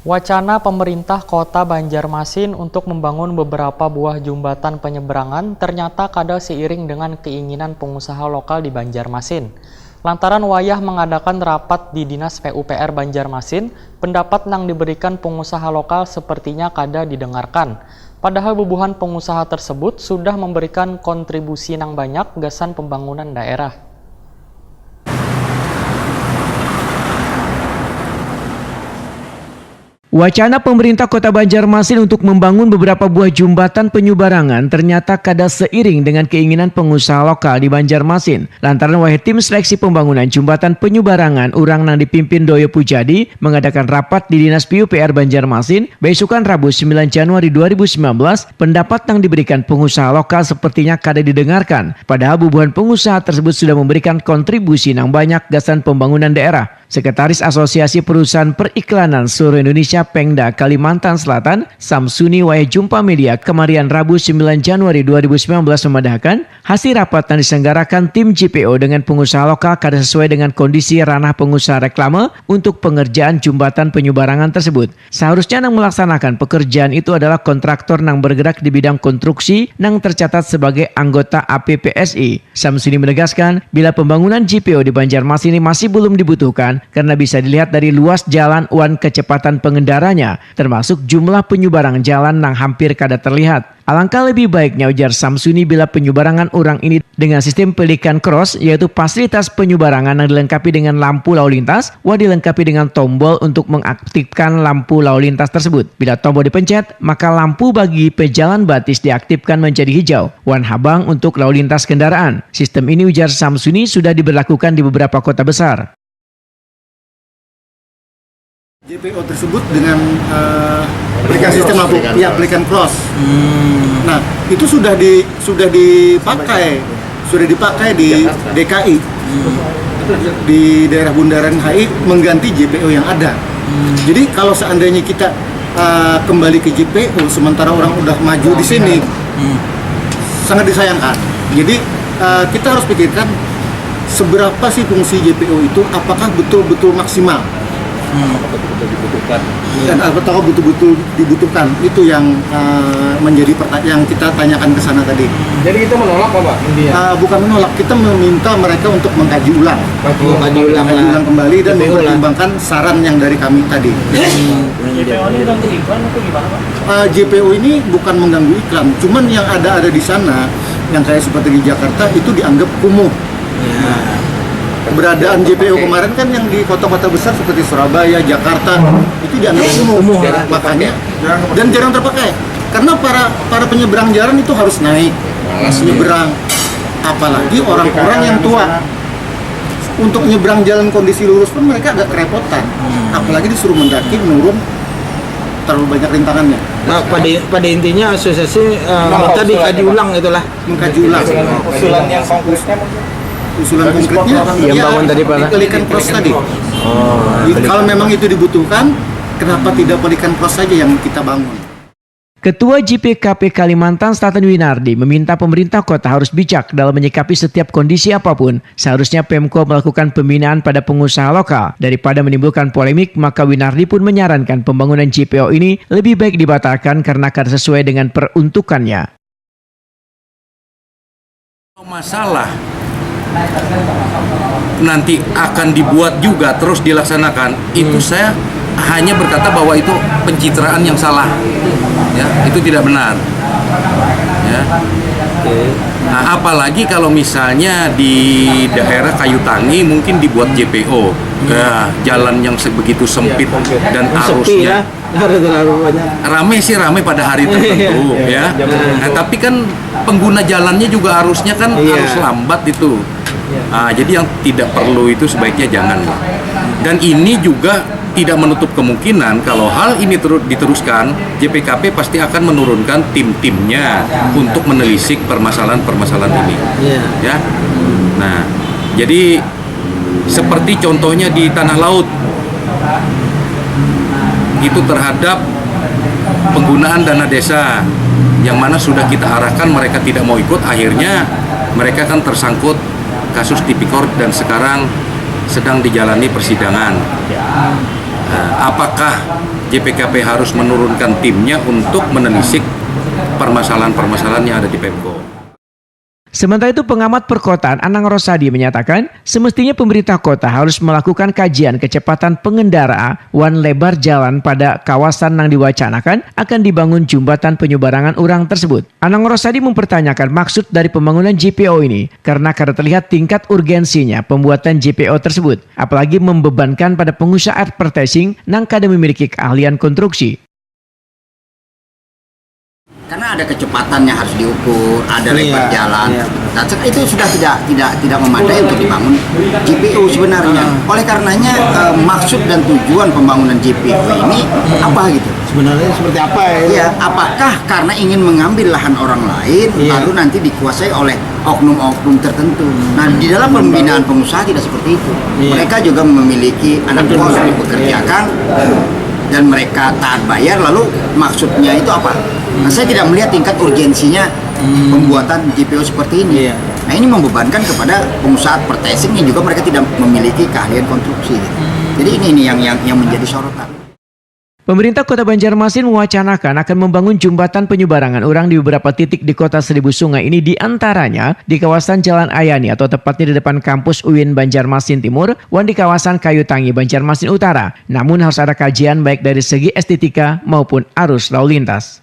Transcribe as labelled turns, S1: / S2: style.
S1: Wacana pemerintah Kota Banjarmasin untuk membangun beberapa buah jembatan penyeberangan ternyata kada seiring dengan keinginan pengusaha lokal di Banjarmasin. Lantaran wayah mengadakan rapat di Dinas PUPR Banjarmasin, pendapat yang diberikan pengusaha lokal sepertinya kada didengarkan. Padahal bubuhan pengusaha tersebut sudah memberikan kontribusi yang banyak gasan pembangunan daerah.
S2: Wacana pemerintah Kota Banjarmasin untuk membangun beberapa buah jembatan penyeberangan ternyata kada seiring dengan keinginan pengusaha lokal di Banjarmasin. Lantaran wahai tim seleksi pembangunan jembatan penyeberangan urang nang dipimpin Doyo Pujadi mengadakan rapat di Dinas PUPR Banjarmasin besukan Rabu 9 Januari 2019, pendapat yang diberikan pengusaha lokal sepertinya kada didengarkan. Padahal bubuhan pengusaha tersebut sudah memberikan kontribusi yang banyak gasan pembangunan daerah. Sekretaris Asosiasi Perusahaan Periklanan Seluruh Indonesia Pengda Kalimantan Selatan, Samsuni Wayah Jumpa Media kemarin Rabu 9 Januari 2019 memandahkan hasil rapat yang diselenggarakan tim JPO dengan pengusaha lokal kada sesuai dengan kondisi ranah pengusaha reklame untuk pengerjaan jembatan penyeberangan tersebut. Seharusnya yang melaksanakan pekerjaan itu adalah kontraktor yang bergerak di bidang konstruksi yang tercatat sebagai anggota APPSI. Samsuni menegaskan bila pembangunan JPO di Banjarmasin ini masih belum dibutuhkan karena bisa dilihat dari luas jalan wan kecepatan pengendaranya, termasuk jumlah penyeberangan jalan yang hampir kada terlihat. Alangkah lebih baiknya, ujar Samsuni, bila penyeberangan urang ini dengan sistem pelikan cross, yaitu fasilitas penyeberangan yang dilengkapi dengan lampu lalu lintas, dilengkapi dengan tombol untuk mengaktifkan lampu lalu lintas tersebut. Bila tombol dipencet, maka lampu bagi pejalan batis diaktifkan menjadi hijau, wan habang untuk lalu lintas kendaraan. Sistem ini, ujar Samsuni, sudah diberlakukan di beberapa kota besar.
S3: JPO tersebut dengan berikan sistem lampu, ya berikan cross. Nah, itu sudah dipakai di DKI, di daerah Bundaran HI mengganti JPO yang ada. Jadi kalau seandainya kita kembali ke JPO sementara orang udah maju di sini, sangat disayangkan. Jadi kita harus pikirkan seberapa sih fungsi JPO itu, apakah betul-betul maksimal. Dan apakah betul-betul dibutuhkan, itu yang menjadi pertanyaan yang kita tanyakan ke sana tadi.
S4: Jadi kita menolak apa Pak?
S3: Bukan menolak, kita meminta mereka untuk mengkaji ulang kembali dan mempertimbangkan saran yang dari kami tadi.
S1: JPO ini mengganggu iklan atau gimana Pak?
S3: JPO ini bukan mengganggu iklan, cuman yang ada di sana yang kayak seperti di Jakarta itu dianggap kumuh. Keberadaan JPO kemarin kan yang di kota-kota besar seperti Surabaya, Jakarta itu dianggap kumuh, makanya dan jarang terpakai karena para penyeberang jalan itu harus naik menyeberang, apalagi orang-orang yang tua untuk nyebrang jalan kondisi lurus pun mereka agak kerepotan, apalagi disuruh mendaki menurun, terlalu banyak rintangannya.
S4: Nah, pada intinya asosiasi minta dikaji ulang itulah.
S3: Mengkaji ulang
S4: Usulan yang konkretnya
S3: usulan konkretnya
S4: yang bangun tadi Pak.
S3: Pelikan cross tadi. Kalau memang itu dibutuhkan, kenapa tidak pelikan cross saja yang kita bangun?
S2: Ketua JPKP Kalimantan Selatan Winardi meminta pemerintah kota harus bijak dalam menyikapi setiap kondisi apapun. Seharusnya Pemko melakukan pembinaan pada pengusaha lokal. Daripada menimbulkan polemik, maka Winardi pun menyarankan pembangunan JPO ini lebih baik dibatalkan karena akan sesuai dengan peruntukannya.
S5: Masalah nanti akan dibuat juga terus dilaksanakan, itu saya hanya berkata bahwa itu pencitraan yang salah, ya, itu tidak benar, ya. Nah, apalagi kalau misalnya di daerah Kayu Tangi mungkin dibuat JPO, ya, jalan yang sebegitu sempit dan arusnya ramai pada hari tertentu, ya. Nah, tapi kan pengguna jalannya juga arusnya kan harus lambat itu. Jadi yang tidak perlu itu sebaiknya jangan. Dan ini juga tidak menutup kemungkinan kalau hal ini diteruskan, JPKP pasti akan menurunkan tim-timnya untuk menelisik permasalahan-permasalahan ini. Ya. Nah, jadi seperti contohnya di Tanah Laut, itu terhadap penggunaan dana desa yang mana sudah kita arahkan mereka tidak mau ikut, akhirnya mereka kan tersangkut kasus tipikor dan sekarang sedang dijalani persidangan. Apakah JPKP harus menurunkan timnya untuk menelisik permasalahan-permasalahan yang ada di Pemko.
S2: Sementara itu pengamat perkotaan Anang Rosadi menyatakan semestinya pemerintah kota harus melakukan kajian kecepatan pengendara wan lebar jalan pada kawasan yang diwacanakan akan dibangun jembatan penyeberangan orang tersebut. Anang Rosadi mempertanyakan maksud dari pembangunan JPO ini karena terlihat tingkat urgensinya pembuatan JPO tersebut, apalagi membebankan pada pengusaha advertising yang kada memiliki keahlian konstruksi.
S6: Karena ada kecepatannya harus diukur, ada lebar jalan. Nah, itu sudah tidak memadai untuk dibangun JPO sebenarnya. Oleh karenanya maksud dan tujuan pembangunan JPO ini apa gitu?
S4: Sebenarnya seperti apa ya?
S6: Ya, apakah karena ingin mengambil lahan orang lain lalu nanti dikuasai oleh oknum-oknum tertentu? Nah, di dalam pembinaan pengusaha tidak seperti itu. Mereka juga memiliki anak kos yang dipekerjakan dan mereka taat bayar, lalu maksudnya itu apa? Nah, saya tidak melihat tingkat urgensinya pembuatan JPO seperti ini. Nah, ini membebankan kepada pengusaha advertising yang juga mereka tidak memiliki keahlian konstruksi. Jadi ini yang menjadi sorotan.
S2: Pemerintah Kota Banjarmasin mewacanakan akan membangun jembatan penyeberangan orang di beberapa titik di Kota Seribu Sungai ini, di antaranya di kawasan Jalan Ayani atau tepatnya di depan kampus UIN Banjarmasin Timur dan di kawasan Kayu Tangi Banjarmasin Utara. Namun harus ada kajian baik dari segi estetika maupun arus lalu lintas.